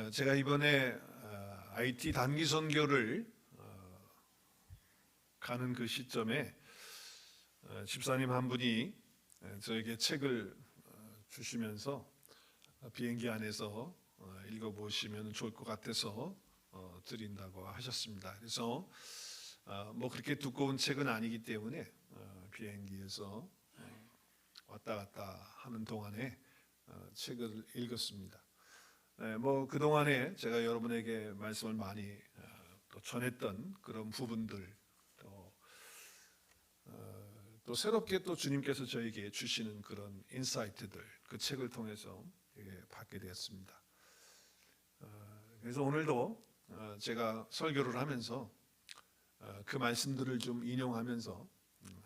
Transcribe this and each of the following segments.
제가 이번에 IT 단기 선교를 가는 그 시점에 집사님 한 분이 저에게 책을 주시면서 비행기 안에서 읽어보시면 좋을 것 같아서 드린다고 하셨습니다. 그래서 뭐 그렇게 두꺼운 책은 아니기 때문에 비행기에서 왔다 갔다 하는 동안에 책을 읽었습니다. 뭐 그동안에 제가 여러분에게 말씀을 많이 또 전했던 그런 부분들 또 새롭게 또 주님께서 저에게 주시는 그런 인사이트들 그 책을 통해서 받게 되었습니다. 그래서 오늘도 제가 설교를 하면서 그 말씀들을 좀 인용하면서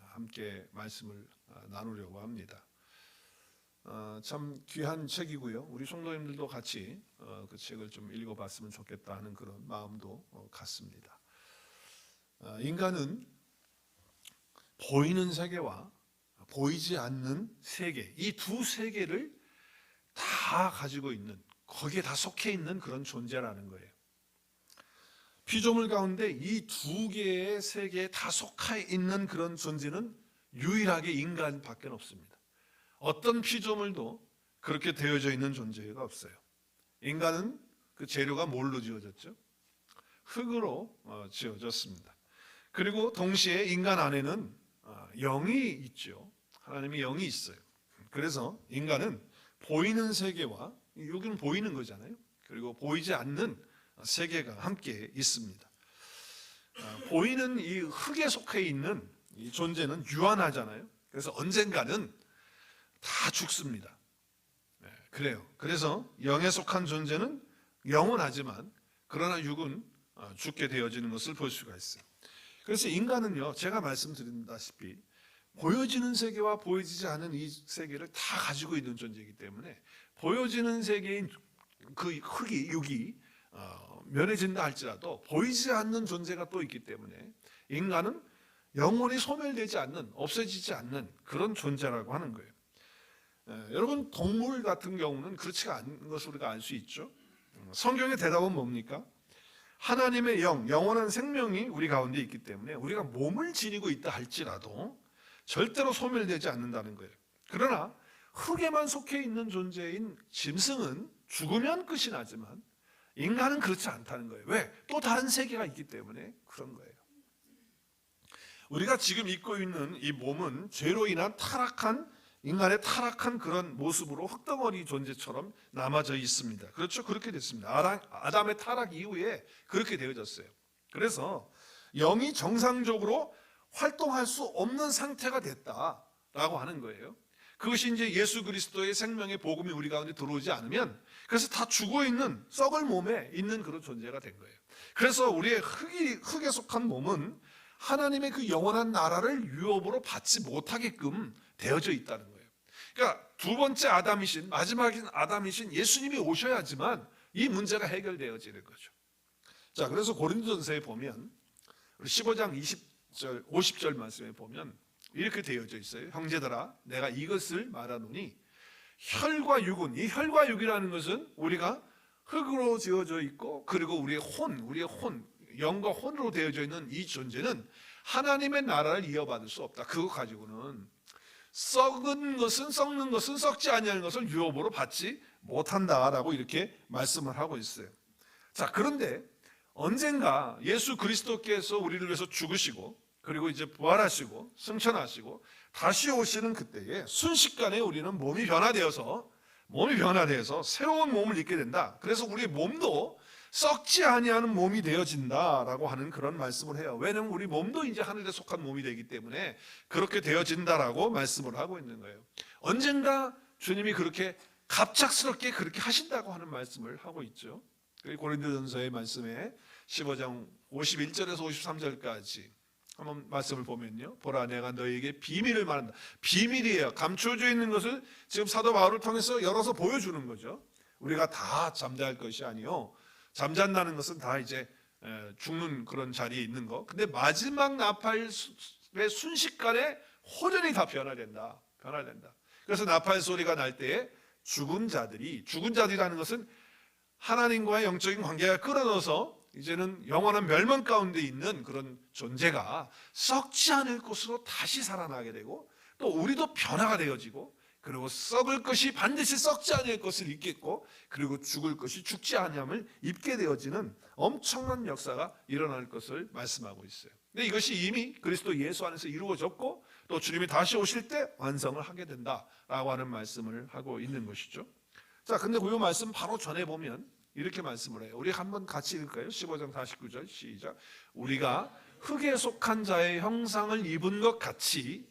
함께 말씀을 나누려고 합니다. 참 귀한 책이고요. 우리 성도님들도 같이 그 책을 좀 읽어봤으면 좋겠다 하는 그런 마음도 같습니다. 인간은 보이는 세계와 보이지 않는 세계, 이 두 세계를 다 가지고 있는, 거기에 다 속해 있는 그런 존재라는 거예요. 피조물 가운데 이 두 개의 세계에 다 속해 있는 그런 존재는 유일하게 인간밖에 없습니다. 어떤 피조물도 그렇게 되어져 있는 존재가 없어요. 인간은 그 재료가 뭘로 지어졌죠? 흙으로 지어졌습니다. 그리고 동시에 인간 안에는 영이 있죠. 하나님의 영이 있어요. 그래서 인간은 보이는 세계와, 여기는 보이는 거잖아요. 그리고 보이지 않는 세계가 함께 있습니다. 보이는 이 흙에 속해 있는 이 존재는 유한하잖아요. 그래서 언젠가는 다 죽습니다. 그래요. 그래서 영에 속한 존재는 영원하지만 그러나 육은 죽게 되어지는 것을 볼 수가 있어요. 그래서 인간은요, 제가 말씀드린다시피 보여지는 세계와 보여지지 않은 이 세계를 다 가지고 있는 존재이기 때문에 보여지는 세계인 그 흙이, 육이 멸해진다 할지라도 보이지 않는 존재가 또 있기 때문에 인간은 영원히 소멸되지 않는, 없어지지 않는 그런 존재라고 하는 거예요. 여러분, 동물 같은 경우는 그렇지가 않은 것을 우리가 알 수 있죠. 성경의 대답은 뭡니까? 하나님의 영원한 생명이 우리 가운데 있기 때문에 우리가 몸을 지니고 있다 할지라도 절대로 소멸되지 않는다는 거예요. 그러나 흙에만 속해 있는 존재인 짐승은 죽으면 끝이 나지만 인간은 그렇지 않다는 거예요. 왜? 또 다른 세계가 있기 때문에 그런 거예요. 우리가 지금 입고 있는 이 몸은 죄로 인한 인간의 타락한 그런 모습으로 흙덩어리 존재처럼 남아져 있습니다. 그렇죠? 그렇게 됐습니다. 아담의 타락 이후에 그렇게 되어졌어요. 그래서 영이 정상적으로 활동할 수 없는 상태가 됐다라고 하는 거예요. 그것이 이제 예수 그리스도의 생명의 복음이 우리 가운데 들어오지 않으면, 그래서 다 죽어 있는, 썩을 몸에 있는 그런 존재가 된 거예요. 그래서 우리의 흙에 속한 몸은 하나님의 그 영원한 나라를 유업으로 받지 못하게끔 되어져 있다는 거예요. 그러니까 두 번째 아담이신, 마지막인 아담이신 예수님이 오셔야지만 이 문제가 해결되어지는 거죠. 자, 그래서 고린도전서에 보면 15장 20절, 50절 말씀에 보면 이렇게 되어져 있어요. 형제들아, 내가 이것을 말하노니 혈과 육은, 이 혈과 육이라는 것은 우리가 흙으로 지어져 있고, 그리고 우리의 혼, 영과 혼으로 되어져 있는 이 존재는 하나님의 나라를 이어받을 수 없다. 그거 가지고는 썩는 것은 썩지 아니하는 것을 유업으로 받지 못한다라고 이렇게 말씀을 하고 있어요. 자, 그런데 언젠가 예수 그리스도께서 우리를 위해서 죽으시고, 그리고 이제 부활하시고 승천하시고 다시 오시는 그때에 순식간에 우리는 몸이 변화되어서 새로운 몸을 입게 된다. 그래서 우리 몸도 썩지 아니하는 몸이 되어진다라고 하는 그런 말씀을 해요. 왜냐하면 우리 몸도 이제 하늘에 속한 몸이 되기 때문에 그렇게 되어진다라고 말씀을 하고 있는 거예요. 언젠가 주님이 그렇게 갑작스럽게 그렇게 하신다고 하는 말씀을 하고 있죠. 고린도전서의 말씀에 15장 51절에서 53절까지 한번 말씀을 보면요, 보라 내가 너에게 비밀을 말한다. 비밀이에요. 감춰져 있는 것을 지금 사도 바울을 통해서 열어서 보여주는 거죠. 우리가 다 잠잘 것이 아니요, 잠잔다는 것은 다 이제 죽는 그런 자리에 있는 거. 근데 마지막 나팔의 순식간에 호련히 다 변화된다. 그래서 나팔 소리가 날 때에 죽은 자들이라는 것은 하나님과의 영적인 관계가 끊어져서 이제는 영원한 멸망 가운데 있는 그런 존재가 썩지 않을 것으로 다시 살아나게 되고, 또 우리도 변화가 되어지고, 그리고 썩을 것이 반드시 썩지 않을 것을 입겠고, 그리고 죽을 것이 죽지 아니함을 입게 되어지는 엄청난 역사가 일어날 것을 말씀하고 있어요. 근데 이것이 이미 그리스도 예수 안에서 이루어졌고, 또 주님이 다시 오실 때 완성을 하게 된다라고 하는 말씀을 하고 있는 것이죠. 자, 근데 그 말씀 바로 전에 보면 이렇게 말씀을 해요. 우리 한번 같이 읽을까요? 15장 49절 시작. 우리가 흙에 속한 자의 형상을 입은 것 같이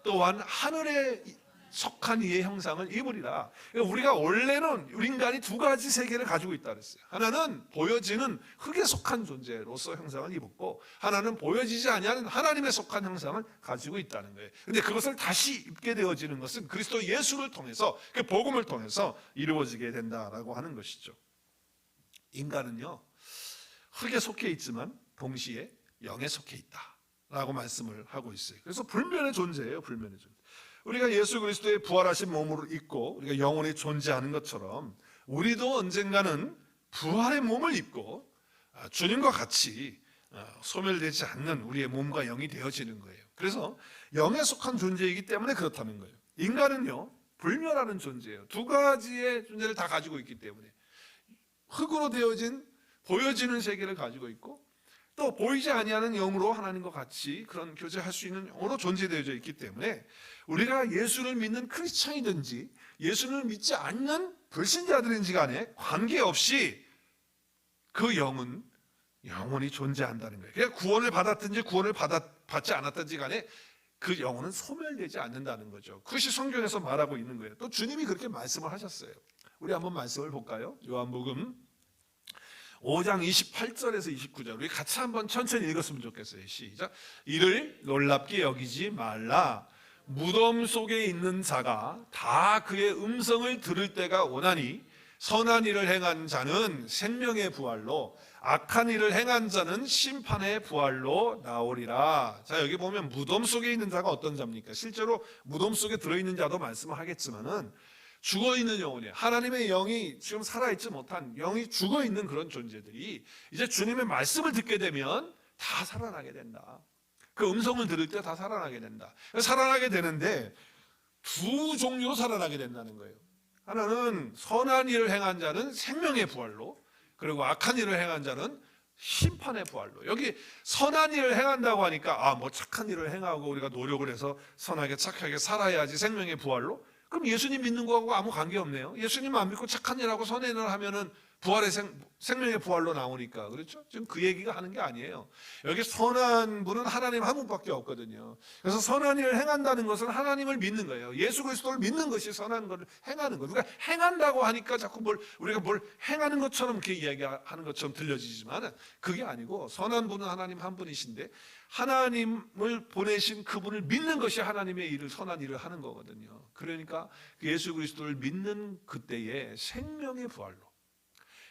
또한 하늘에 속한 이의 형상을 입으리라. 우리가 원래는 우리 인간이 두 가지 세계를 가지고 있다 그랬어요. 하나는 보여지는 흙에 속한 존재로서 형상을 입었고, 하나는 보여지지 아니하는 하나님에 속한 형상을 가지고 있다는 거예요. 근데 그것을 다시 입게 되어지는 것은 그리스도 예수를 통해서, 그 복음을 통해서 이루어지게 된다라고 하는 것이죠. 인간은요, 흙에 속해 있지만 동시에 영에 속해 있다라고 말씀을 하고 있어요. 그래서 불면의 존재예요. 불면의 존재. 우리가 예수 그리스도의 부활하신 몸으로 있고 우리가 영원히 존재하는 것처럼, 우리도 언젠가는 부활의 몸을 입고 주님과 같이 소멸되지 않는 우리의 몸과 영이 되어지는 거예요. 그래서 영에 속한 존재이기 때문에 그렇다는 거예요. 인간은요, 불멸하는 존재예요. 두 가지의 존재를 다 가지고 있기 때문에, 흙으로 되어진 보여지는 세계를 가지고 있고, 또 보이지 아니하는 영으로 하나님과 같이 그런 교제할 수 있는 영으로 존재되어져 있기 때문에, 우리가 예수를 믿는 크리스찬이든지 예수를 믿지 않는 불신자들인지 간에 관계없이 그 영은 영원히 존재한다는 거예요. 그러니까 구원을 받았든지 구원을 받지 않았든지 간에 그 영혼은 소멸되지 않는다는 거죠. 그것이 성경에서 말하고 있는 거예요. 또 주님이 그렇게 말씀을 하셨어요. 우리 한번 말씀을 볼까요? 요한복음 5장 28절에서 29절, 우리 같이 한번 천천히 읽었으면 좋겠어요. 시작. 이를 놀랍게 여기지 말라. 무덤 속에 있는 자가 다 그의 음성을 들을 때가 오나니, 선한 일을 행한 자는 생명의 부활로, 악한 일을 행한 자는 심판의 부활로 나오리라. 자, 여기 보면 무덤 속에 있는 자가 어떤 자입니까? 실제로 무덤 속에 들어있는 자도 말씀을 하겠지만은, 죽어있는 영혼이에요. 하나님의 영이 지금 살아있지 못한, 영이 죽어있는 그런 존재들이 이제 주님의 말씀을 듣게 되면 다 살아나게 된다. 그 음성을 들을 때 다 살아나게 된다. 살아나게 되는데 두 종류로 살아나게 된다는 거예요. 하나는 선한 일을 행한 자는 생명의 부활로, 그리고 악한 일을 행한 자는 심판의 부활로. 여기 선한 일을 행한다고 하니까 뭐 착한 일을 행하고 우리가 노력을 해서 선하게 착하게 살아야지 생명의 부활로? 그럼 예수님 믿는 거하고 아무 관계없네요. 예수님 안 믿고 착한 일하고 선한 일을 하면은 부활의 생명의 부활로 나오니까. 그렇죠? 지금 그 얘기가 하는 게 아니에요. 여기 선한 분은 하나님 한 분밖에 없거든요. 그래서 선한 일을 행한다는 것은 하나님을 믿는 거예요. 예수 그리스도를 믿는 것이 선한 것을 행하는 거예요. 우리가 행한다고 하니까 자꾸 우리가 뭘 행하는 것처럼 이렇게 이야기하는 것처럼 들려지지만, 그게 아니고, 선한 분은 하나님 한 분이신데 하나님을 보내신 그분을 믿는 것이 하나님의 일을, 선한 일을 하는 거거든요. 그러니까 예수 그리스도를 믿는 그때의 생명의 부활로.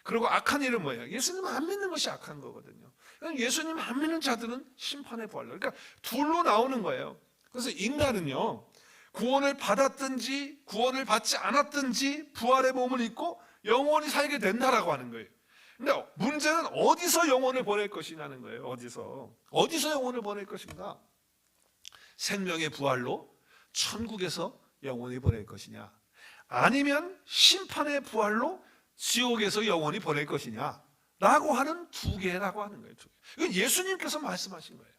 그리고 악한 일은 뭐예요? 예수님 안 믿는 것이 악한 거거든요. 예수님 안 믿는 자들은 심판의 부활로. 그러니까 둘로 나오는 거예요. 그래서 인간은요, 구원을 받았든지 구원을 받지 않았든지 부활의 몸을 입고 영원히 살게 된다라고 하는 거예요. 근데 문제는 어디서 영혼을 보낼 것이냐는 거예요. 어디서 영혼을 보낼 것인가? 생명의 부활로 천국에서 영혼이 보낼 것이냐, 아니면 심판의 부활로 지옥에서 영원히 보낼 것이냐 라고 하는 두 개라고 하는 거예요. 이건 예수님께서 말씀하신 거예요.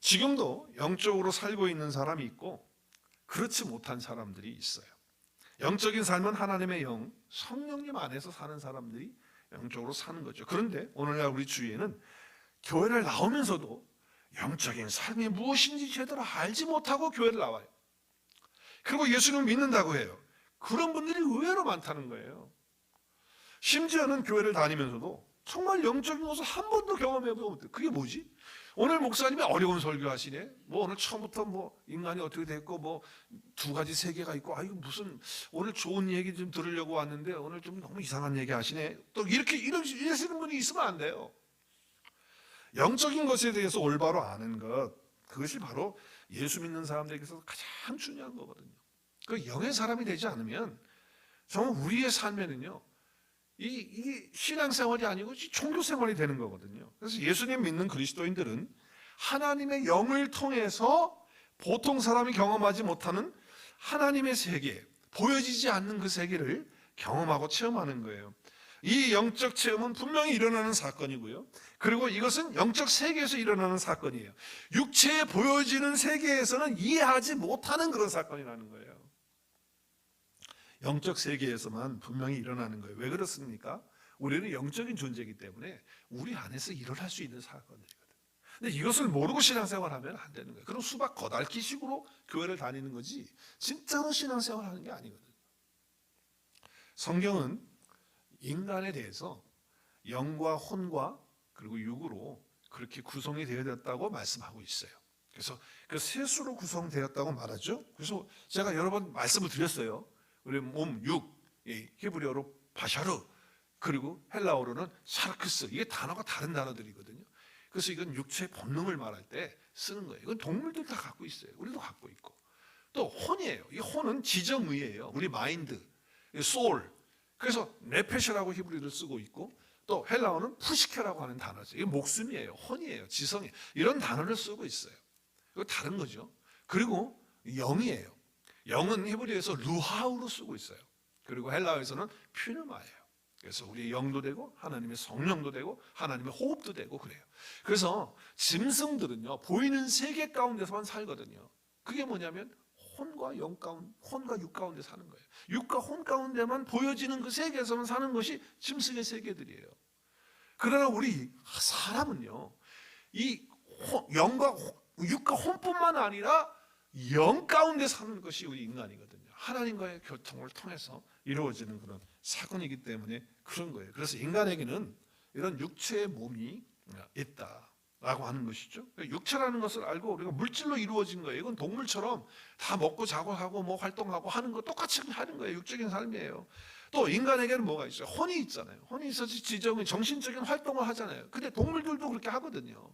지금도 영적으로 살고 있는 사람이 있고 그렇지 못한 사람들이 있어요. 영적인 삶은 하나님의 영, 성령님 안에서 사는 사람들이 영적으로 사는 거죠. 그런데 오늘날 우리 주위에는 교회를 나오면서도 영적인 삶이 무엇인지 제대로 알지 못하고 교회를 나와요. 그리고 예수님을 믿는다고 해요. 그런 분들이 의외로 많다는 거예요. 심지어는 교회를 다니면서도 정말 영적인 것을 한 번도 경험해보지 못해요. 그게 뭐지? 오늘 목사님이 어려운 설교하시네. 오늘 처음부터 인간이 어떻게 됐고 두 가지 세계가 있고, 이거 무슨 오늘 좋은 얘기 좀 들으려고 왔는데 오늘 좀 너무 이상한 얘기 하시네. 또 이러시는 분이 있으면 안 돼요. 영적인 것에 대해서 올바로 아는 것, 그것이 바로 예수 믿는 사람들에게서 가장 중요한 거거든요. 그 영의 사람이 되지 않으면 정말 우리의 삶에는요, 이게 신앙생활이 아니고 종교생활이 되는 거거든요. 그래서 예수님 믿는 그리스도인들은 하나님의 영을 통해서 보통 사람이 경험하지 못하는 하나님의 세계, 보여지지 않는 그 세계를 경험하고 체험하는 거예요. 이 영적 체험은 분명히 일어나는 사건이고요. 그리고 이것은 영적 세계에서 일어나는 사건이에요. 육체에 보여지는 세계에서는 이해하지 못하는 그런 사건이라는 거예요. 영적 세계에서만 분명히 일어나는 거예요. 왜 그렇습니까? 우리는 영적인 존재이기 때문에 우리 안에서 일어날 수 있는 사건들이거든요. 근데 이것을 모르고 신앙생활하면 안 되는 거예요. 그럼 수박 거달기식으로 교회를 다니는 거지 진짜로 신앙생활하는 게 아니거든요. 성경은 인간에 대해서 영과 혼과 그리고 육으로 그렇게 구성이 되어졌다고 말씀하고 있어요. 그래서 그 셋으로 구성되었다고 말하죠. 그래서 제가 여러 번 말씀을 드렸어요. 우리 몸, 육, 히브리어로 바샤르, 그리고 헬라어로는 샤르크스. 이게 단어가 다른 단어들이거든요. 그래서 이건 육체의 본능을 말할 때 쓰는 거예요. 이건 동물들 다 갖고 있어요. 우리도 갖고 있고. 또 혼이에요. 이 혼은 지정의예요. 우리 마인드, 소울. 그래서 네페시라고 히브리어를 쓰고 있고, 또 헬라어는 푸시케라고 하는 단어죠. 이게 목숨이에요. 혼이에요. 지성이에요. 이런 단어를 쓰고 있어요. 이거 다른 거죠. 그리고 영이에요. 영은 히브리어에서 루하우로 쓰고 있어요. 그리고 헬라어에서는 퓨누마예요. 그래서 우리의 영도 되고 하나님의 성령도 되고 하나님의 호흡도 되고 그래요. 그래서 짐승들은요 보이는 세계 가운데서만 살거든요. 그게 뭐냐면 혼과 영 가운데, 혼과 육 가운데 사는 거예요. 육과 혼 가운데만 보여지는 그 세계에서만 사는 것이 짐승의 세계들이에요. 그러나 우리 사람은요 이 영과 육과 혼뿐만 아니라 영 가운데 사는 것이 우리 인간이거든요. 하나님과의 교통을 통해서 이루어지는 그런 사건이기 때문에 그런 거예요. 그래서 인간에게는 이런 육체의 몸이 있다라고 하는 것이죠. 육체라는 것을 알고 우리가 물질로 이루어진 거예요. 이건 동물처럼 다 먹고 자고 하고 뭐 활동하고 하는 거 똑같이 하는 거예요. 육적인 삶이에요. 또 인간에게는 뭐가 있어요? 혼이 있잖아요. 혼이 있어서 지정은 정신적인 활동을 하잖아요. 근데 동물들도 그렇게 하거든요.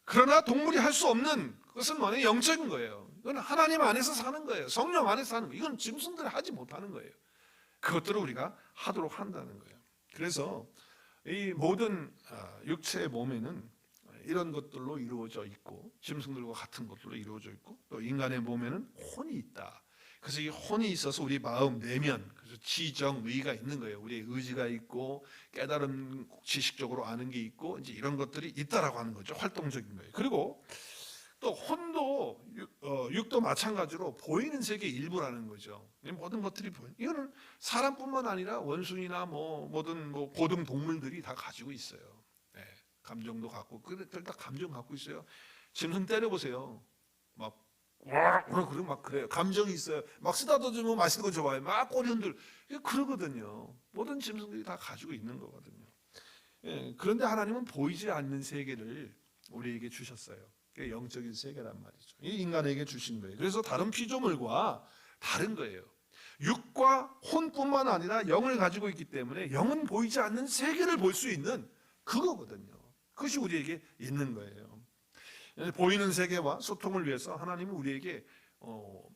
그러나 동물이 할 수 없는 것은 뭐냐? 영적인 거예요. 이건 하나님 안에서 사는 거예요. 성령 안에서 사는 거예요. 이건 짐승들이 하지 못하는 거예요. 그것들을 우리가 하도록 한다는 거예요. 그래서 이 모든 육체의 몸에는 이런 것들로 이루어져 있고 짐승들과 같은 것들로 이루어져 있고 또 인간의 몸에는 혼이 있다. 그래서 이 혼이 있어서 우리 마음 내면 그래서 지정의가 있는 거예요. 우리의 의지가 있고 깨달음 지식적으로 아는 게 있고 이제 이런 것들이 있다라고 하는 거죠. 활동적인 거예요. 그리고 또 혼도 육도 마찬가지로 보이는 세계의 일부라는 거죠. 모든 것들이 보이는. 이거는 사람뿐만 아니라 원숭이나 뭐 모든 뭐 고등 동물들이 다 가지고 있어요. 네, 감정도 갖고 그들 다 감정 갖고 있어요. 짐승 때려보세요. 막 그러고 막 그래요. 감정이 있어요. 막 쓰다듬으면 맛있는 거 좋아해요. 막 꼬리 흔들. 그러거든요. 모든 짐승들이 다 가지고 있는 거거든요. 예, 그런데 하나님은 보이지 않는 세계를 우리에게 주셨어요. 그게 영적인 세계란 말이죠. 이 인간에게 주신 거예요. 그래서 다른 피조물과 다른 거예요. 육과 혼뿐만 아니라 영을 가지고 있기 때문에 영은 보이지 않는 세계를 볼 수 있는 그거거든요. 그것이 우리에게 있는 거예요. 보이는 세계와 소통을 위해서 하나님은 우리에게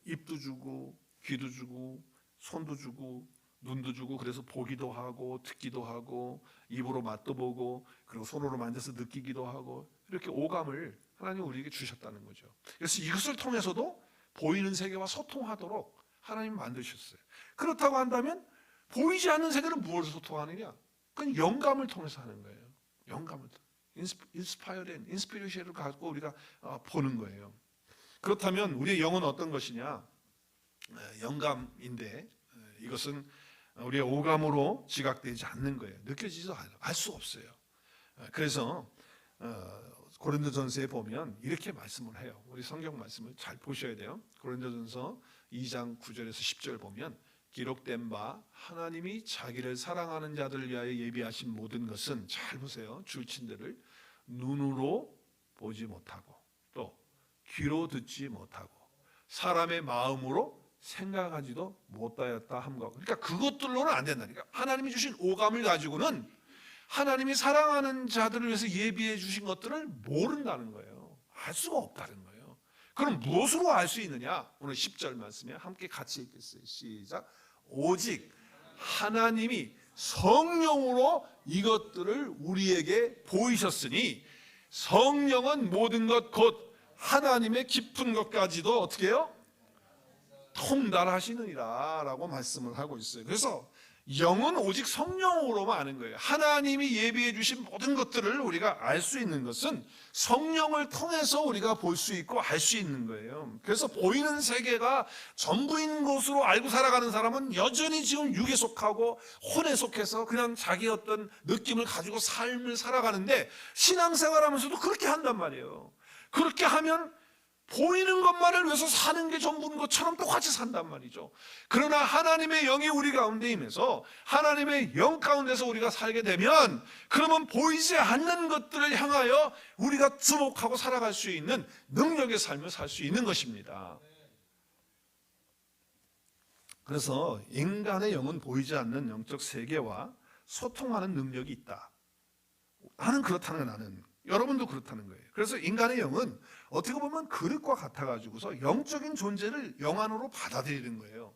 입도 주고 귀도 주고 손도 주고 눈도 주고 그래서 보기도 하고 듣기도 하고 입으로 맛도 보고 그리고 손으로 만져서 느끼기도 하고 이렇게 오감을 하나님은 우리에게 주셨다는 거죠. 그래서 이것을 통해서도 보이는 세계와 소통하도록 하나님은 만드셨어요. 그렇다고 한다면 보이지 않는 세계는 무엇을 소통하느냐? 그건 영감을 통해서 하는 거예요. 영감을 통해서. 인스파이어된 인스피레이션을 갖고 우리가 보는 거예요. 그렇다면 우리의 영은 어떤 것이냐? 영감인데 이것은 우리의 오감으로 지각되지 않는 거예요. 느껴지지도 않아요. 알 수 없어요. 그래서 고린도전서에 보면 이렇게 말씀을 해요. 우리 성경 말씀을 잘 보셔야 돼요. 고린도전서 2장 9절에서 10절 보면 기록된 바 하나님이 자기를 사랑하는 자들을 위하여 예비하신 모든 것은 잘 보세요. 줄친들을 눈으로 보지 못하고 또 귀로 듣지 못하고 사람의 마음으로 생각하지도 못하였다 함과 그러니까 그것들로는 안 된다니까. 하나님이 주신 오감을 가지고는 하나님이 사랑하는 자들을 위해서 예비해 주신 것들을 모른다는 거예요. 알 수가 없다는 거예요. 그럼 무엇으로 알 수 있느냐? 오늘 10절 말씀에 함께 같이 읽겠어요. 시작. 오직 하나님이 성령으로 이것들을 우리에게 보이셨으니 성령은 모든 것 곧 하나님의 깊은 것까지도 어떻게 해요? 통달하시느니라 라고 말씀을 하고 있어요. 그래서 영은 오직 성령으로만 아는 거예요. 하나님이 예비해 주신 모든 것들을 우리가 알 수 있는 것은 성령을 통해서 우리가 볼 수 있고 알 수 있는 거예요. 그래서 보이는 세계가 전부인 것으로 알고 살아가는 사람은 여전히 지금 육에 속하고 혼에 속해서 그냥 자기 어떤 느낌을 가지고 삶을 살아가는데, 신앙생활하면서도 그렇게 한단 말이에요. 그렇게 하면 보이는 것만을 위해서 사는 게 전부인 것처럼 똑같이 산단 말이죠. 그러나 하나님의 영이 우리 가운데 임해서 하나님의 영 가운데서 우리가 살게 되면, 그러면 보이지 않는 것들을 향하여 우리가 주목하고 살아갈 수 있는 능력의 삶을 살 수 있는 것입니다. 그래서 인간의 영은 보이지 않는 영적 세계와 소통하는 능력이 있다. 나는 그렇다는, 나는 여러분도 그렇다는 거예요. 그래서 인간의 영은 어떻게 보면 그릇과 같아가지고서 영적인 존재를 영 안으로 받아들이는 거예요.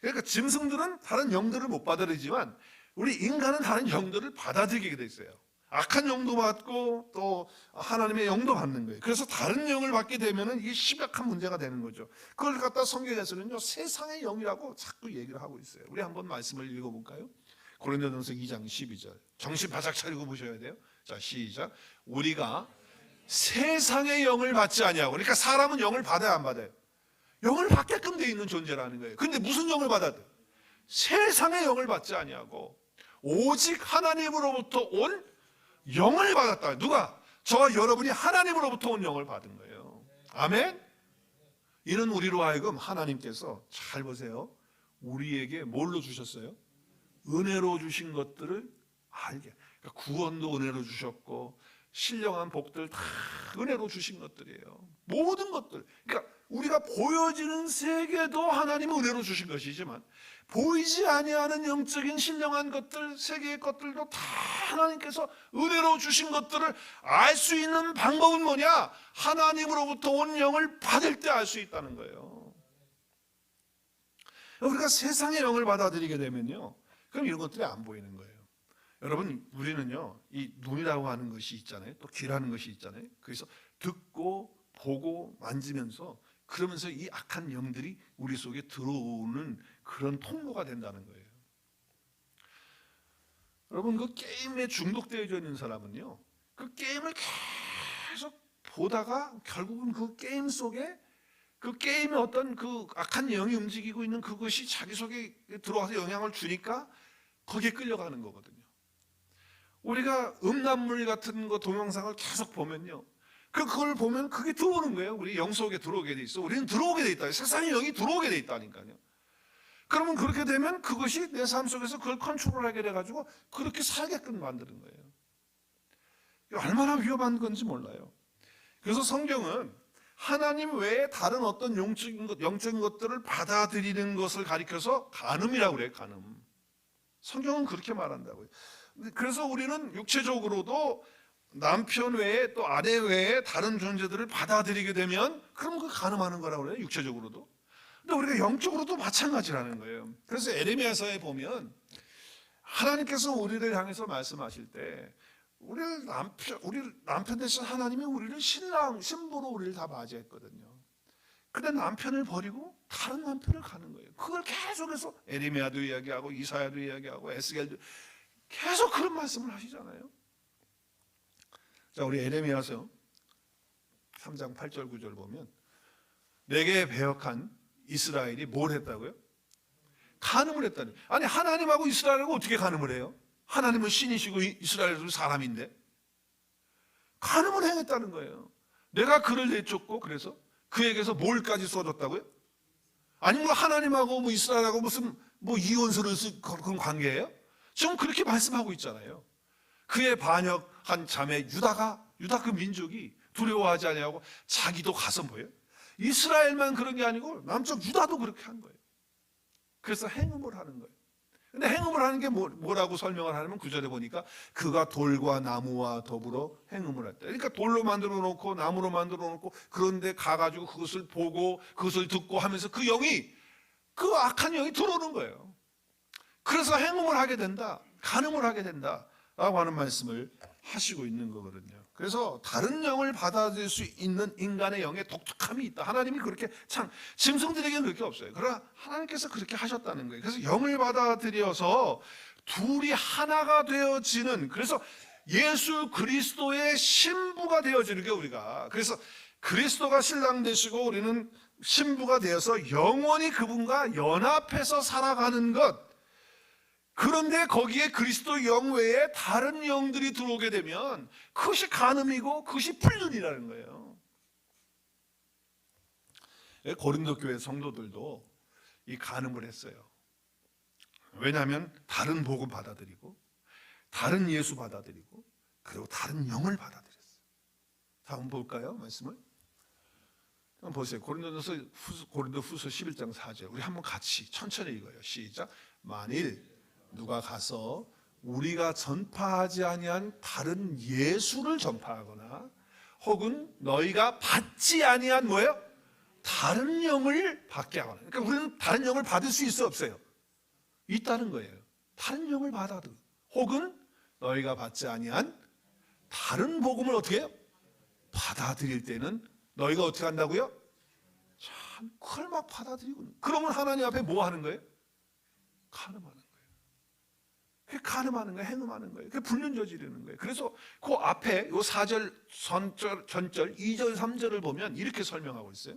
그러니까 짐승들은 다른 영들을 못 받아들이지만 우리 인간은 다른 영들을 받아들이게 돼 있어요. 악한 영도 받고 또 하나님의 영도 받는 거예요. 그래서 다른 영을 받게 되면은 이게 심각한 문제가 되는 거죠. 그걸 갖다 성경에서는요, 세상의 영이라고 자꾸 얘기를 하고 있어요. 우리 한번 말씀을 읽어볼까요? 고린도전서 2장 12절. 정신 바짝 차리고 보셔야 돼요. 자, 시작. 우리가 세상의 영을 받지 아니하고, 그러니까 사람은 영을 받아야 안 받아요? 영을 받게끔 돼 있는 존재라는 거예요. 근데 무슨 영을 받아야 돼? 세상의 영을 받지 아니하고 오직 하나님으로부터 온 영을 받았다. 누가? 저와 여러분이 하나님으로부터 온 영을 받은 거예요. 아멘? 이는 우리로 하여금 하나님께서, 잘 보세요, 우리에게 뭘로 주셨어요? 은혜로 주신 것들을 알게. 그러니까 구원도 은혜로 주셨고 신령한 복들 다 은혜로 주신 것들이에요. 모든 것들. 그러니까 우리가 보여지는 세계도 하나님은 은혜로 주신 것이지만 보이지 아니하는 영적인 신령한 것들, 세계의 것들도 다 하나님께서 은혜로 주신 것들을 알 수 있는 방법은 뭐냐? 하나님으로부터 온 영을 받을 때 알 수 있다는 거예요. 우리가 세상의 영을 받아들이게 되면요, 그럼 이런 것들이 안 보이는 거예요. 여러분, 우리는요, 이 눈이라고 하는 것이 있잖아요. 또 귀라는 것이 있잖아요. 그래서 듣고 보고 만지면서, 그러면서 이 악한 영들이 우리 속에 들어오는 그런 통로가 된다는 거예요. 여러분, 그 게임에 중독되어 있는 사람은요, 그 게임을 계속 보다가 결국은 그 게임 속에, 그 게임에 어떤 그 악한 영이 움직이고 있는 그것이 자기 속에 들어와서 영향을 주니까 거기에 끌려가는 거거든요. 우리가 음란물 같은 거 동영상을 계속 보면요, 그걸 보면 그게 들어오는 거예요. 우리 영 속에 들어오게 돼 있어. 우리는 들어오게 돼 있다. 세상의 영이 들어오게 돼 있다니까요. 그러면 그렇게 되면 그것이 내 삶 속에서 그걸 컨트롤하게 돼가지고 그렇게 살게끔 만드는 거예요. 얼마나 위험한 건지 몰라요. 그래서 성경은 하나님 외에 다른 어떤 영적인 것들을 받아들이는 것을 가리켜서 간음이라고 그래요. 간음. 성경은 그렇게 말한다고요. 그래서 우리는 육체적으로도 남편 외에 또 아내 외에 다른 존재들을 받아들이게 되면 그럼 그 간음하는 거라고 그래요. 육체적으로도. 근데 우리가 영적으로도 마찬가지라는 거예요. 그래서 에레미야서에 보면 하나님께서 우리를 향해서 말씀하실 때 우리 남편 대신 하나님이 우리를 신부로 우리를 다 맞이했거든요. 근데 남편을 버리고 다른 남편을 가는 거예요. 그걸 계속해서 에레미야도 이야기하고 이사야도 이야기하고 에스겔도 계속 그런 말씀을 하시잖아요. 자, 우리 에레미야서 3장 8절 9절 보면 내게 배역한 이스라엘이 뭘 했다고요? 간음을 했다니. 아니, 하나님하고 이스라엘하고 어떻게 간음을 해요? 하나님은 신이시고 이스라엘은 사람인데 간음을 행했다는 거예요. 내가 그를 내쫓고 그래서 그에게서 뭘까지 써줬다고요? 아니면 하나님하고 이스라엘하고 무슨 이혼서를 쓴 그런 관계예요? 지금 그렇게 말씀하고 있잖아요. 그의 반역한 자매 유다 그 민족이 두려워하지 아니하고 자기도 가서 뭐예요? 이스라엘만 그런 게 아니고 남쪽 유다도 그렇게 한 거예요. 그래서 행음을 하는 거예요. 근데 행음을 하는 게 뭐라고 설명을 하냐면 9절에 보니까 그가 돌과 나무와 더불어 행음을 했다. 그러니까 돌로 만들어 놓고 나무로 만들어 놓고 그런데 가가지고 그것을 보고 그것을 듣고 하면서 그 악한 영이 들어오는 거예요. 그래서 행음을 하게 된다. 간음을 하게 된다라고 하는 말씀을 하시고 있는 거거든요. 그래서 다른 영을 받아들일 수 있는 인간의 영에 독특함이 있다. 하나님이 그렇게 참 짐승들에게는 그렇게 없어요. 그러나 하나님께서 그렇게 하셨다는 거예요. 그래서 영을 받아들여서 둘이 하나가 되어지는, 그래서 예수 그리스도의 신부가 되어지는 게 우리가, 그래서 그리스도가 신랑 되시고 우리는 신부가 되어서 영원히 그분과 연합해서 살아가는 것. 그런데 거기에 그리스도 영 외에 다른 영들이 들어오게 되면 그것이 간음이고 그것이 불륜이라는 거예요. 고린도 교회 성도들도 이 간음을 했어요. 왜냐하면 다른 복음 받아들이고 다른 예수 받아들이고 그리고 다른 영을 받아들였어요. 자, 한번 볼까요? 말씀을 한번 보세요. 고린도 후서 11장 4절 우리 한번 같이 천천히 읽어요. 시작. 만일 누가 가서 우리가 전파하지 아니한 다른 예수를 전파하거나 혹은 너희가 받지 아니한 뭐예요? 다른 영을 받게 하거나. 그러니까 우리는 다른 영을 받을 수 있어 없어요? 있다는 거예요. 다른 영을 받아도 혹은 너희가 받지 아니한 다른 복음을 어떻게 해요? 받아들일 때는 너희가 어떻게 한다고요? 참 그걸 막 받아들이고, 그러면 하나님 앞에 뭐 하는 거예요? 간음하는 거예요. 간음하는 거예요. 행음하는 거예요. 불륜 저지르는 거예요. 그래서 그 앞에 요 4절 전절 2절 3절을 보면 이렇게 설명하고 있어요.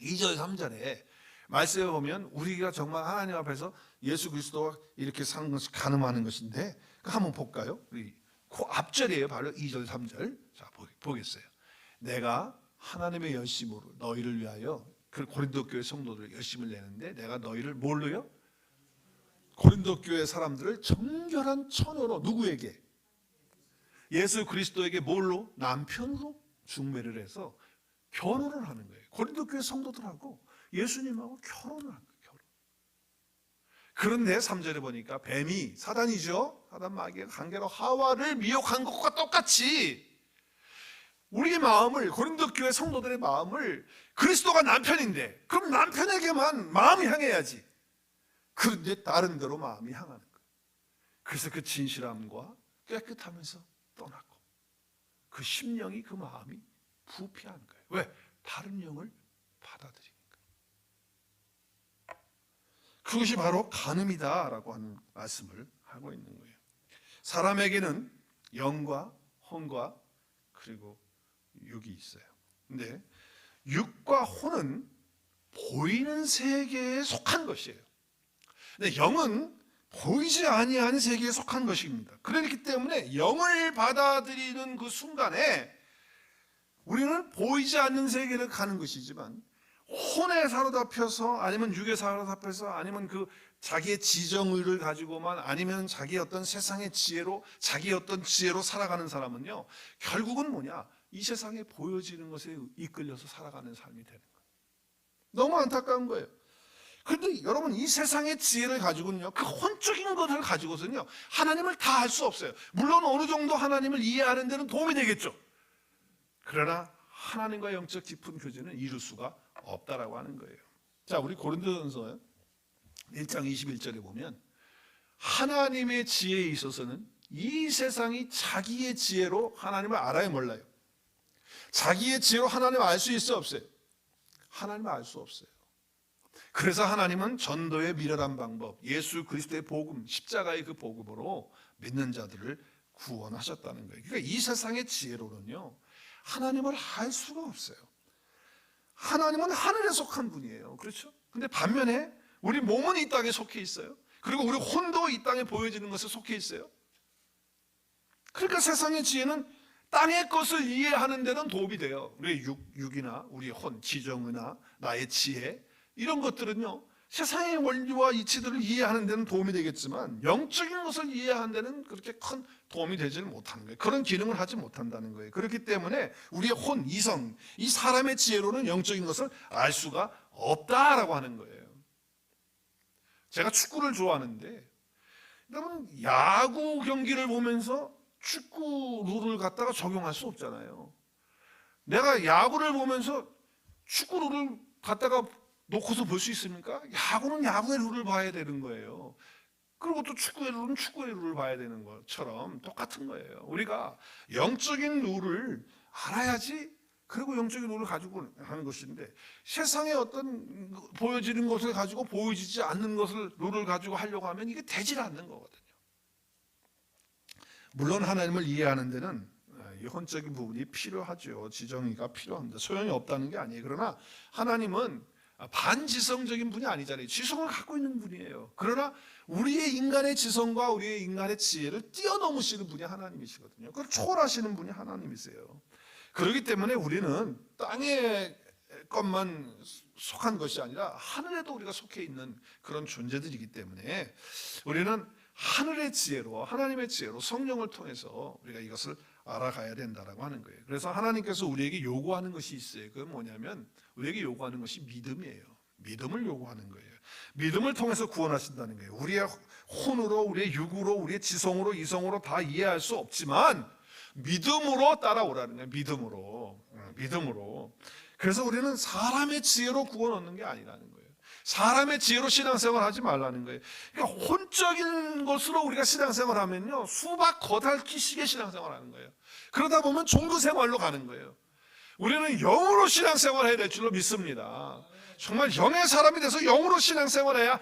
2절 3절에 말씀에 보면 우리가 정말 하나님 앞에서 예수 그리스도와 이렇게 사는 것이 간음하는 것인데, 한번 볼까요? 그 앞절이에요. 바로 2절 3절. 자, 보겠어요. 내가 하나님의 열심으로 너희를 위하여, 그 고린도 교회 성도들 열심을 내는데 내가 너희를 뭘로요? 고린도 교회 사람들을 정결한 처녀로, 누구에게? 예수 그리스도에게 뭘로? 남편으로 중매를 해서 결혼을 하는 거예요. 고린도 교회 성도들하고 예수님하고 결혼을 한 거예요. 결혼. 그런데 3절에 보니까 뱀이, 사단이죠. 사단 마귀가 관계로 하와를 미혹한 것과 똑같이 우리의 마음을, 고린도 교회 성도들의 마음을, 그리스도가 남편인데 그럼 남편에게만 마음이 향해야지. 그런데 다른 데로 마음이 향하는 거예요. 그래서 그 진실함과 깨끗하면서 떠나고 그 심령이, 그 마음이 부패한 거예요. 왜? 다른 영을 받아들이니까. 그것이 바로 간음이다라고 하는 말씀을 하고 있는 거예요. 사람에게는 영과 혼과 그리고 육이 있어요. 근데 육과 혼은 보이는 세계에 속한 것이에요. 근데 영은 보이지 아니하는 세계에 속한 것입니다. 그렇기 때문에 영을 받아들이는 그 순간에 우리는 보이지 않는 세계를 가는 것이지만, 혼에 사로잡혀서 아니면 육에 사로잡혀서 아니면 그 자기의 지정의를 가지고만, 아니면 자기의 어떤 세상의 지혜로, 자기의 어떤 지혜로 살아가는 사람은요, 결국은 뭐냐? 이 세상에 보여지는 것에 이끌려서 살아가는 삶이 되는 거예요. 너무 안타까운 거예요. 그런데 여러분, 이 세상의 지혜를 가지고는요, 그 혼적인 것을 가지고서는요, 하나님을 다 알 수 없어요. 물론 어느 정도 하나님을 이해하는 데는 도움이 되겠죠. 그러나 하나님과 영적 깊은 교제는 이룰 수가 없다라고 하는 거예요. 자, 우리 고린도전서 1장 21절에 보면 하나님의 지혜에 있어서는 이 세상이 자기의 지혜로 하나님을 알아야 몰라요. 자기의 지혜로 하나님을 알 수 있어 없어요? 하나님을 알 수 없어요. 그래서 하나님은 전도의 미련한 방법, 예수 그리스도의 복음, 십자가의 그 복음으로 믿는 자들을 구원하셨다는 거예요. 그러니까 이 세상의 지혜로는요, 하나님을 알 수가 없어요. 하나님은 하늘에 속한 분이에요. 그렇죠? 근데 반면에 우리 몸은 이 땅에 속해 있어요. 그리고 우리 혼도 이 땅에 보여지는 것에 속해 있어요. 그러니까 세상의 지혜는 땅의 것을 이해하는 데는 도움이 돼요. 우리의 육이나 우리의 혼, 지정이나 나의 지혜, 이런 것들은요, 세상의 원리와 이치들을 이해하는 데는 도움이 되겠지만 영적인 것을 이해하는 데는 그렇게 큰 도움이 되지는 못하는 거예요. 그런 기능을 하지 못한다는 거예요. 그렇기 때문에 우리의 혼, 이성, 이 사람의 지혜로는 영적인 것을 알 수가 없다라고 하는 거예요. 제가 축구를 좋아하는데, 여러분, 야구 경기를 보면서 축구 룰을 갖다가 적용할 수 없잖아요. 내가 야구를 보면서 축구 룰을 갖다가 놓고서 볼 수 있습니까? 야구는 야구의 룰을 봐야 되는 거예요. 그리고 또 축구의 룰은 축구의 룰을 봐야 되는 것처럼 똑같은 거예요. 우리가 영적인 룰을 알아야지, 그리고 영적인 룰을 가지고 하는 것인데, 세상의 어떤 보여지는 것을 가지고 보여지지 않는 것을 룰을 가지고 하려고 하면 이게 되질 않는 거거든요. 물론 하나님을 이해하는 데는 이 혼적인 부분이 필요하죠. 지정의가 필요합니다. 소용이 없다는 게 아니에요. 그러나 하나님은 반지성적인 분이 아니잖아요. 지성을 갖고 있는 분이에요. 그러나 우리의 인간의 지성과 우리의 인간의 지혜를 뛰어넘으시는 분이 하나님이시거든요. 그걸 초월하시는 분이 하나님이세요. 그렇기 때문에 우리는 땅의 것만 속한 것이 아니라 하늘에도 우리가 속해 있는 그런 존재들이기 때문에 우리는 하늘의 지혜로, 하나님의 지혜로, 성령을 통해서 우리가 이것을 알아가야 된다라고 하는 거예요. 그래서 하나님께서 우리에게 요구하는 것이 있어요. 그건 뭐냐면 우리에게 요구하는 것이 믿음이에요. 믿음을 요구하는 거예요. 믿음을 통해서 구원하신다는 거예요. 우리의 혼으로, 우리의 육으로, 우리의 지성으로, 이성으로 다 이해할 수 없지만 믿음으로 따라오라는 거예요. 믿음으로. 그래서 우리는 사람의 지혜로 구원 얻는 게 아니라는 거예요. 사람의 지혜로 신앙생활 하지 말라는 거예요. 그러니까 혼적인 것으로 우리가 신앙생활 하면요, 수박 거달기식의 신앙생활 하는 거예요. 그러다 보면 종교생활로 가는 거예요. 우리는 영으로 신앙생활 해야 될 줄로 믿습니다. 정말 영의 사람이 돼서 영으로 신앙생활해야,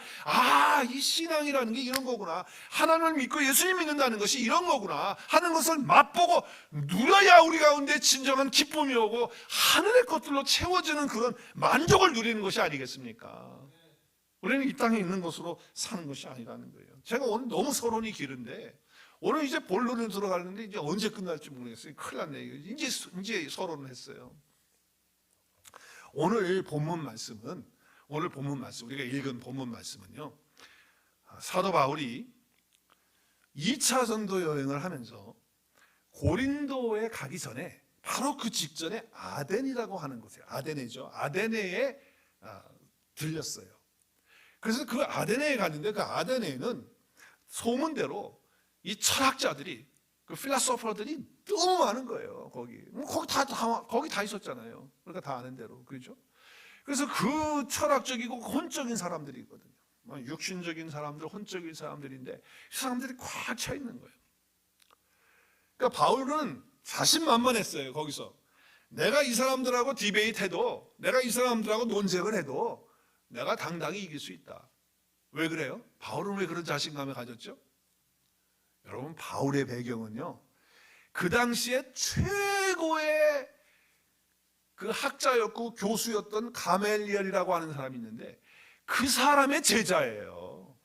이 신앙이라는 게 이런 거구나, 하나님을 믿고 예수님 믿는다는 것이 이런 거구나 하는 것을 맛보고 누려야 우리 가운데 진정한 기쁨이 오고 하늘의 것들로 채워지는 그런 만족을 누리는 것이 아니겠습니까? 우리는 이 땅에 있는 것으로 사는 것이 아니라는 거예요. 제가 오늘 너무 서론이 길은데, 오늘 이제 본론에 들어가는데 이제 언제 끝날지 모르겠어요. 큰일 났네요. 이제 서론을 했어요. 오늘 본문 말씀, 우리가 읽은 본문 말씀은요, 사도 바울이 2차 전도 여행을 하면서 고린도에 가기 전에, 바로 그 직전에 아덴이라고 하는 곳이에요. 아데네죠. 아데네에 들렸어요. 그래서 그 아데네에 갔는데, 그 아데네에는 소문대로 이 철학자들이, 그 필라소퍼들이 너무 많은 거예요. 거기 다 있었잖아요. 그러니까 다 아는 대로, 그렇죠? 그래서 그 철학적이고 혼적인 사람들이 있거든요. 육신적인 사람들, 혼적인 사람들인데 이 사람들이 꽉 차 있는 거예요. 그러니까 바울은 자신만만했어요. 거기서 내가 이 사람들하고 디베이트해도, 내가 이 사람들하고 논쟁을 해도 내가 당당히 이길 수 있다. 왜 그래요? 바울은 왜 그런 자신감을 가졌죠? 여러분, 바울의 배경은요, 그 당시에 최고의 그 학자였고 교수였던 가멜리엘이라고 하는 사람이 있는데 그 사람의 제자예요.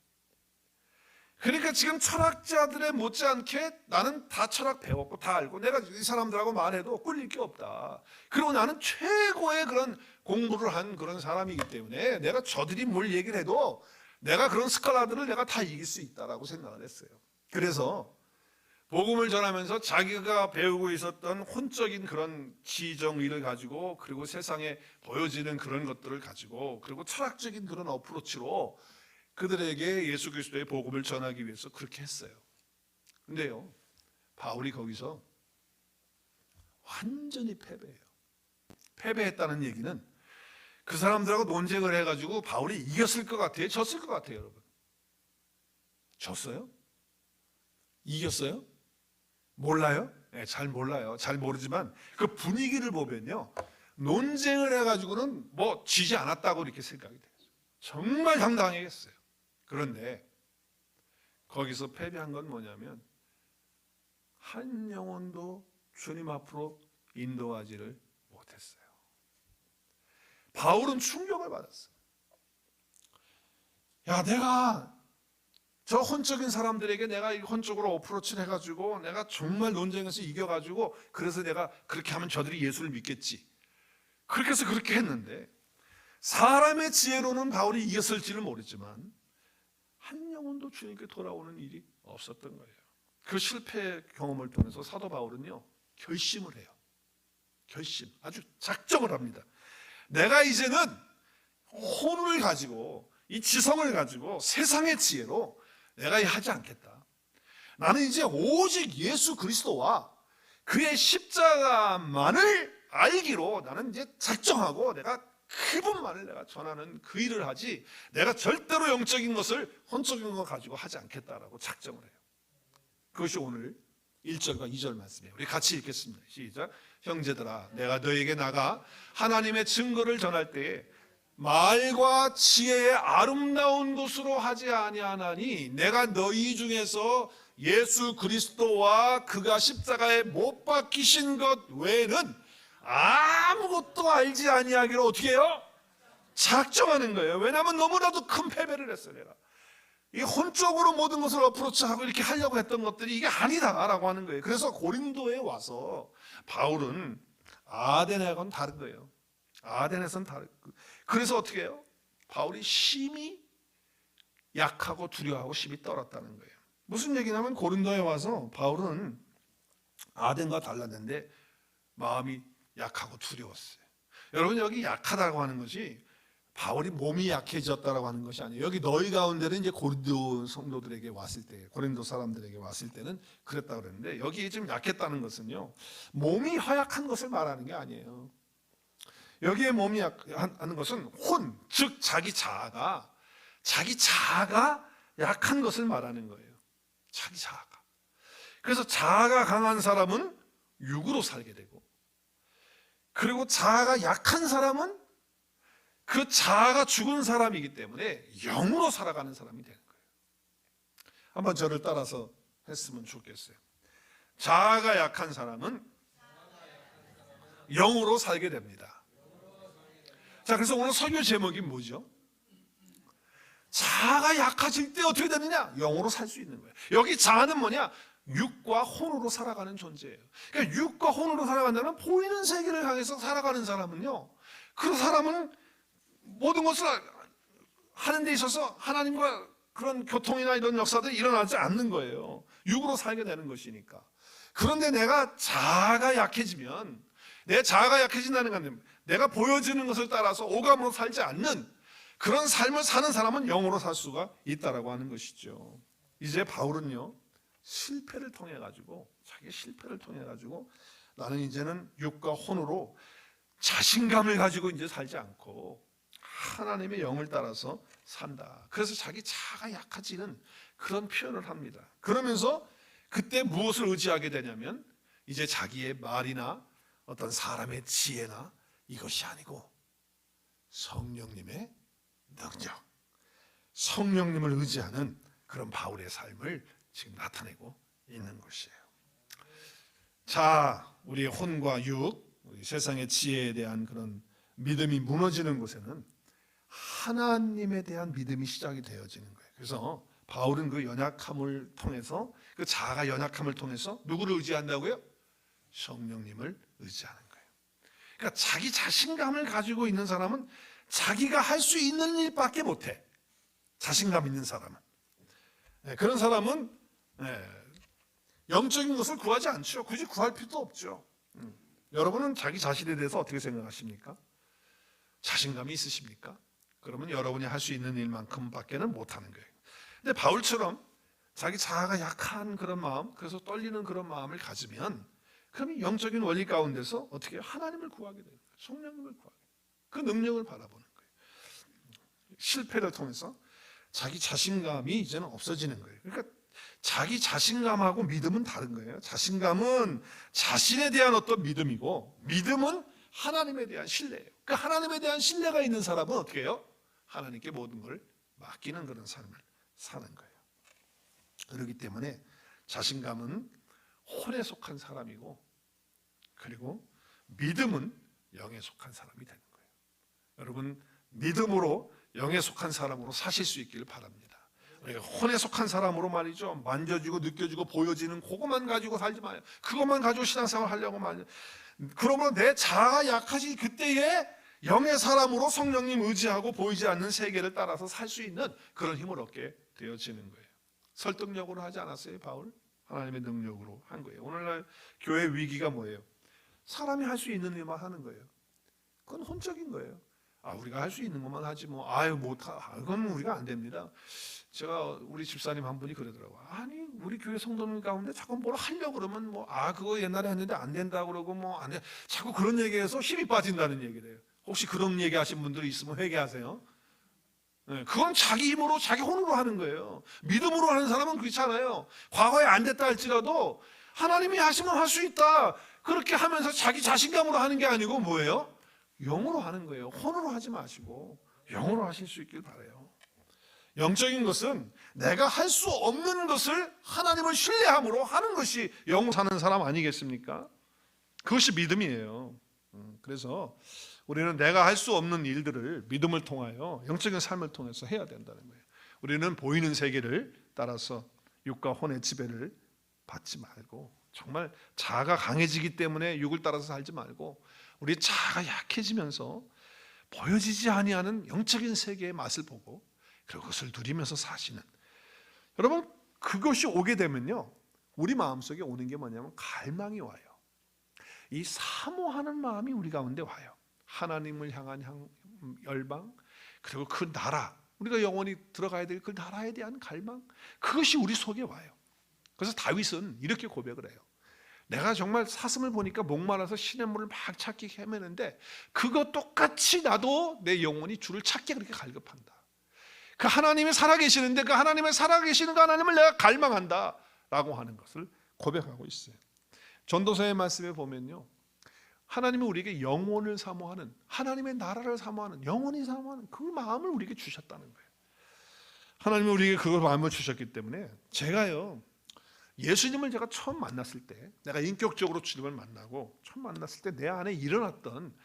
그러니까 지금 철학자들의 못지않게 나는 다 철학 배웠고 다 알고 내가 이 사람들하고 말해도 꿀릴 게 없다. 그리고 나는 최고의 그런 공부를 한 그런 사람이기 때문에 내가 저들이 뭘 얘기를 해도 내가 그런 스칼라들을 내가 다 이길 수 있다라고 생각을 했어요. 그래서 복음을 전하면서 자기가 배우고 있었던 혼적인 그런 지정의를 가지고, 그리고 세상에 보여지는 그런 것들을 가지고, 그리고 철학적인 그런 어프로치로 그들에게 예수 그리스도의 복음을 전하기 위해서 그렇게 했어요. 근데요, 바울이 거기서 완전히 패배해요. 패배했다는 얘기는 그 사람들하고 논쟁을 해가지고 바울이 이겼을 것 같아요? 졌을 것 같아요, 여러분? 졌어요? 이겼어요? 몰라요? 네, 잘 몰라요. 잘 모르지만 그 분위기를 보면요, 논쟁을 해가지고는 뭐 지지 않았다고 이렇게 생각이 돼요. 정말 당당했어요. 그런데 거기서 패배한 건 뭐냐면 한 영혼도 주님 앞으로 인도하지를 못했어요. 바울은 충격을 받았어요. 야, 내가 저 혼적인 사람들에게 내가 혼적으로 어프로치를 해가지고 내가 정말 논쟁에서 이겨가지고, 그래서 내가 그렇게 하면 저들이 예수를 믿겠지, 그렇게 해서 그렇게 했는데, 사람의 지혜로는 바울이 이겼을지는 모르지만 한 영혼도 주님께 돌아오는 일이 없었던 거예요. 그 실패 경험을 통해서 사도 바울은요, 결심을 해요. 아주 작정을 합니다. 내가 이제는 혼을 가지고, 이 지성을 가지고 세상의 지혜로 내가 하지 않겠다. 나는 이제 오직 예수 그리스도와 그의 십자가만을 알기로 나는 이제 작정하고 내가 그분만을 내가 전하는 그 일을 하지, 내가 절대로 영적인 것을 혼적인 것 가지고 하지 않겠다라고 작정을 해요. 그것이 오늘 1절과 2절 말씀이에요. 우리 같이 읽겠습니다. 시작. 형제들아, 내가 너에게 나가 하나님의 증거를 전할 때에 말과 지혜의 아름다운 것으로 하지 아니하나니 내가 너희 중에서 예수 그리스도와 그가 십자가에 못 박히신 것 외에는 아무것도 알지 아니하기를 어떻게 해요? 작정하는 거예요. 왜냐하면 너무나도 큰 패배를 했어요. 내가 이 혼적으로 모든 것을 어프로치하고 이렇게 하려고 했던 것들이 이게 아니다라고 하는 거예요. 그래서 고린도에 와서 바울은 아덴하고는 다른 거예요. 아덴에서는 다른. 그래서 어떻게 해요? 바울이 심히 약하고 두려워하고 심히 떨었다는 거예요. 무슨 얘기냐면 고린도에 와서 바울은 아덴과 달랐는데 마음이 약하고 두려웠어요. 여러분, 여기 약하다고 하는 것이 바울이 몸이 약해졌다라고 하는 것이 아니에요. 여기 너희 가운데는 이제 고린도 성도들에게 왔을 때, 고린도 사람들에게 왔을 때는 그랬다고 그랬는데, 여기 지금 약했다는 것은요, 몸이 허약한 것을 말하는 게 아니에요. 여기에 몸이 약한 것은 혼, 즉 자기 자아가 약한 것을 말하는 거예요. 자기 자아가. 그래서 자아가 강한 사람은 육으로 살게 되고, 그리고 자아가 약한 사람은 그 자아가 죽은 사람이기 때문에 영으로 살아가는 사람이 되는 거예요. 한번 저를 따라서 했으면 좋겠어요. 자아가 약한 사람은 영으로 살게 됩니다. 자, 그래서 오늘 설교 제목이 뭐죠? 자아가 약해질 때 어떻게 되느냐? 영으로 살 수 있는 거예요. 여기 자아는 뭐냐? 육과 혼으로 살아가는 존재예요. 그러니까 육과 혼으로 살아간다면 보이는 세계를 향해서 살아가는 사람은요, 그 사람은 모든 것을 하는 데 있어서 하나님과 그런 교통이나 이런 역사들이 일어나지 않는 거예요. 육으로 살게 되는 것이니까. 그런데 내가 자아가 약해지면, 내 자아가 약해진다는 건 내가 보여지는 것을 따라서 오감으로 살지 않는 그런 삶을 사는 사람은 영으로 살 수가 있다라고 하는 것이죠. 이제 바울은요, 실패를 통해 가지고, 자기 실패를 통해 가지고 나는 이제는 육과 혼으로 자신감을 가지고 이제 살지 않고 하나님의 영을 따라서 산다. 그래서 자기 자아가 약해지는 그런 표현을 합니다. 그러면서 그때 무엇을 의지하게 되냐면, 이제 자기의 말이나 어떤 사람의 지혜나 이것이 아니고 성령님의 능력, 성령님을 의지하는 그런 바울의 삶을 지금 나타내고 있는 것이에요. 자, 우리의 혼과 육, 우리 세상의 지혜에 대한 그런 믿음이 무너지는 곳에는 하나님에 대한 믿음이 시작이 되어지는 거예요. 그래서 바울은 그 연약함을 통해서, 그 자아가 연약함을 통해서 누구를 의지한다고요? 성령님을 의지하는 거예요. 그러니까 자기 자신감을 가지고 있는 사람은 자기가 할 수 있는 일밖에 못해. 자신감 있는 사람은. 그런 사람은 영적인 것을 구하지 않죠. 굳이 구할 필요도 없죠. 여러분은 자기 자신에 대해서 어떻게 생각하십니까? 자신감이 있으십니까? 그러면 여러분이 할 수 있는 일만큼밖에는 못하는 거예요. 근데 바울처럼 자기 자아가 약한 그런 마음, 그래서 떨리는 그런 마음을 가지면, 그러면 영적인 원리 가운데서 어떻게 하나님을 구하게 돼요. 성령님을 구하게 돼요. 그 능력을 바라보는 거예요. 실패를 통해서 자기 자신감이 이제는 없어지는 거예요. 그러니까 자기 자신감하고 믿음은 다른 거예요. 자신감은 자신에 대한 어떤 믿음이고, 믿음은 하나님에 대한 신뢰예요. 그 하나님에 대한 신뢰가 있는 사람은 어떻게 해요? 하나님께 모든 걸 맡기는 그런 삶을 사는 거예요. 그렇기 때문에 자신감은 혼에 속한 사람이고, 그리고 믿음은 영에 속한 사람이 되는 거예요. 여러분, 믿음으로 영에 속한 사람으로 사실 수 있기를 바랍니다. 혼에 속한 사람으로 말이죠, 만져지고 느껴지고 보여지는 그것만 가지고 살지 마요. 그것만 가지고 신앙생활 하려고 말이죠. 그러면 내 자아가 약하지, 그때에 영의 사람으로 성령님 의지하고 보이지 않는 세계를 따라서 살 수 있는 그런 힘을 얻게 되어지는 거예요. 설득력으로 하지 않았어요, 바울? 하나님의 능력으로 한 거예요. 오늘날 교회 위기가 뭐예요? 사람이 할 수 있는 일만 하는 거예요. 그건 혼적인 거예요. 우리가 할 수 있는 것만 하지 뭐, 그건 우리가 안 됩니다. 제가 우리 집사님 한 분이 그러더라고요. 아니, 우리 교회 성도님 가운데 자꾸 뭘 하려고 그러면 그거 옛날에 했는데 안 된다고 그러고 안 돼. 자꾸 그런 얘기해서 힘이 빠진다는 얘기를 해요. 혹시 그런 얘기 하신 분들이 있으면 회개하세요. 그건 자기 힘으로 자기 혼으로 하는 거예요. 믿음으로 하는 사람은 그렇지 않아요. 과거에 안 됐다 할지라도 하나님이 하시면 할 수 있다, 그렇게 하면서 자기 자신감으로 하는 게 아니고 뭐예요? 영으로 하는 거예요. 혼으로 하지 마시고 영으로 하실 수 있길 바라요. 영적인 것은 내가 할 수 없는 것을 하나님을 신뢰함으로 하는 것이 영으로 사는 사람 아니겠습니까? 그것이 믿음이에요. 그래서 우리는 내가 할 수 없는 일들을 믿음을 통하여 영적인 삶을 통해서 해야 된다는 거예요. 우리는 보이는 세계를 따라서 육과 혼의 지배를 받지 말고, 정말 자아가 강해지기 때문에 육을 따라서 살지 말고 우리 자아가 약해지면서 보여지지 아니하는 영적인 세계의 맛을 보고 그것을 누리면서 사시는, 여러분 그것이 오게 되면요, 우리 마음속에 오는 게 뭐냐면 갈망이 와요. 이 사모하는 마음이 우리 가운데 와요. 하나님을 향한 열망, 그리고 그 나라, 우리가 영원히 들어가야 될 그 나라에 대한 갈망, 그것이 우리 속에 와요. 그래서 다윗은 이렇게 고백을 해요. 내가 정말 사슴을 보니까 목말라서 시냇물을 막 찾기 헤매는데 그거 똑같이 나도 내 영혼이 주를 찾기 그렇게 갈급한다. 그 하나님이 살아계시는데 그 하나님의 살아계시는 그 하나님을 내가 갈망한다 라고 하는 것을 고백하고 있어요. 전도서의 말씀에 보면요, 하나님이 우리에게 영혼을 사모하는, 하나님의 나라를 사모하는, 영원히 사모하는 그 마음을 우리에게 주셨다는 거예요. 하나님이 우리에게 그 마음을 주셨기 때문에, 제가요, 예수님을 제가 처음 만났을 때, 내가 인격적으로 주님을 만나고 처음 만났을 때 내 안에 일어났던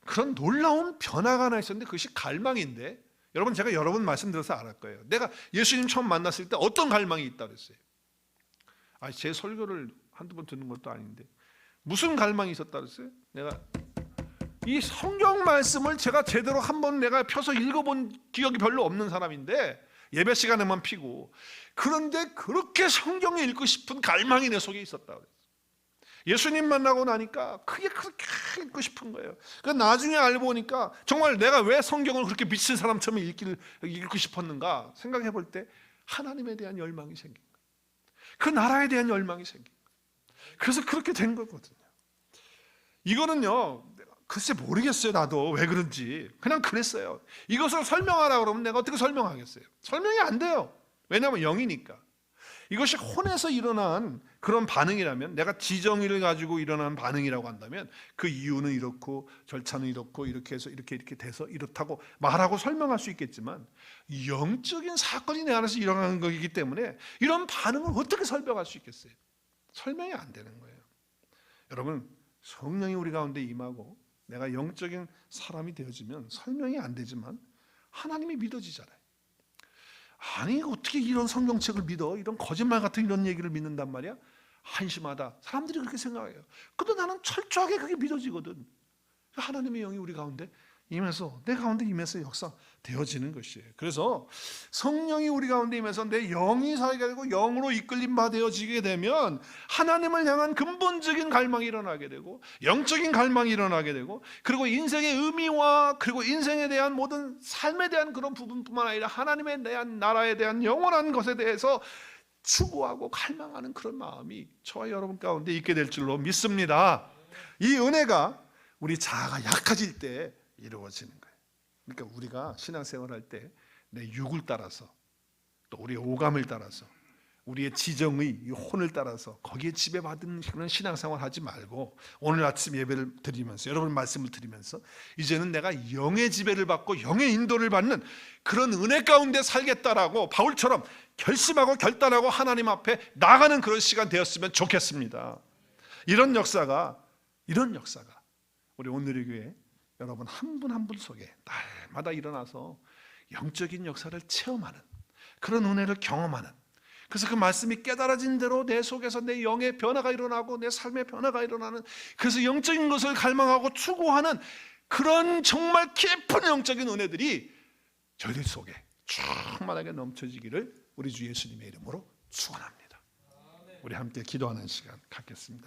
그런 놀라운 변화가 하나 있었는데 그것이 갈망인데, 여러분 제가 여러 번 말씀드려서 알을 거예요. 내가 예수님 처음 만났을 때 어떤 갈망이 있다고 그랬어요. 제 설교를 한두 번 듣는 것도 아닌데 무슨 갈망이 있었다고 그랬어요? 내가 이 성경 말씀을 제가 제대로 한번 내가 펴서 읽어본 기억이 별로 없는 사람인데, 예배 시간에만 피고, 그런데 그렇게 성경을 읽고 싶은 갈망이 내 속에 있었다고 그랬어요. 예수님 만나고 나니까 그게 그렇게 읽고 싶은 거예요. 그러니까 나중에 알고 보니까 정말 내가 왜 성경을 그렇게 미친 사람처럼 읽고 싶었는가 생각해 볼 때 하나님에 대한 열망이 생긴 거예요. 그 나라에 대한 열망이 생긴 거예요. 그래서 그렇게 된 거거든요. 이거는요, 글쎄 모르겠어요. 나도 왜 그런지 그냥 그랬어요. 이것을 설명하라 그러면 내가 어떻게 설명하겠어요? 설명이 안 돼요. 왜냐하면 영이니까. 이것이 혼에서 일어난 그런 반응이라면, 내가 지정의를 가지고 일어난 반응이라고 한다면 그 이유는 이렇고 절차는 이렇고 이렇게 해서 이렇게 돼서 이렇다고 말하고 설명할 수 있겠지만, 영적인 사건이 내 안에서 일어나는 것이기 때문에 이런 반응을 어떻게 설명할 수 있겠어요? 설명이 안 되는 거예요. 여러분, 성령이 우리 가운데 임하고 내가 영적인 사람이 되어지면 설명이 안 되지만 하나님이 믿어지잖아요. 아니 어떻게 이런 성경책을 믿어? 이런 거짓말 같은 이런 얘기를 믿는단 말이야? 한심하다. 사람들이 그렇게 생각해요. 근데 나는 철저하게 그게 믿어지거든. 하나님의 영이 우리 가운데 임해서, 내 가운데 임해서 역사되어지는 것이에요. 그래서 성령이 우리 가운데 임해서 내 영이 살게 되고 영으로 이끌림 바 되어지게 되면 하나님을 향한 근본적인 갈망이 일어나게 되고 영적인 갈망이 일어나게 되고, 그리고 인생의 의미와 그리고 인생에 대한 모든 삶에 대한 그런 부분뿐만 아니라 하나님에 대한, 나라에 대한 영원한 것에 대해서 추구하고 갈망하는 그런 마음이 저와 여러분 가운데 있게 될 줄로 믿습니다. 이 은혜가 우리 자아가 약해질 때 이루어지는 거예요. 그러니까 우리가 신앙생활할 때 내 육을 따라서, 또 우리의 오감을 따라서, 우리의 지정의 이 혼을 따라서 거기에 지배받은 그런 신앙생활 하지 말고, 오늘 아침 예배를 드리면서, 여러분 말씀을 드리면서 이제는 내가 영의 지배를 받고 영의 인도를 받는 그런 은혜 가운데 살겠다라고 바울처럼 결심하고 결단하고 하나님 앞에 나가는 그런 시간 되었으면 좋겠습니다. 이런 역사가 우리 오늘의 교회 여러분 한 분 한 분 속에 날마다 일어나서 영적인 역사를 체험하는, 그런 은혜를 경험하는, 그래서 그 말씀이 깨달아진 대로 내 속에서 내 영의 변화가 일어나고 내 삶의 변화가 일어나는, 그래서 영적인 것을 갈망하고 추구하는 그런 정말 깊은 영적인 은혜들이 저희들 속에 충만하게 넘쳐지기를 우리 주 예수님의 이름으로 축원합니다. 우리 함께 기도하는 시간 갖겠습니다.